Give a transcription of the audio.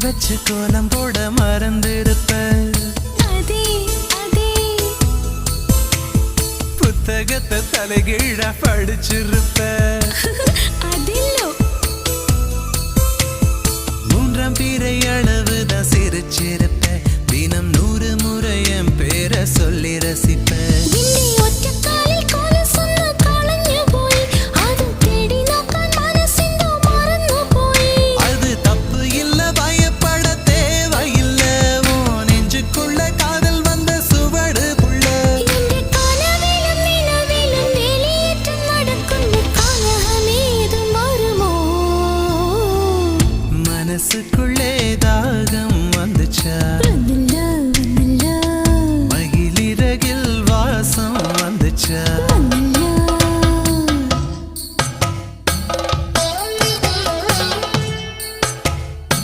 வச்சு கோலம் போட மறந்திருப்ப. புத்தகத்தை தலைகீழா படிச்சிருப்ப. மூன்றாம் பிறை அளவுதான் சிரிச்சிருப்ப. தினம் 100 முறை என் பேரை சொல்லி ரசிப்ப. மனசுக்குள்ளே தாகம் வந்துச்சா, மகிழிறகில் வாசம் வந்துச்சா.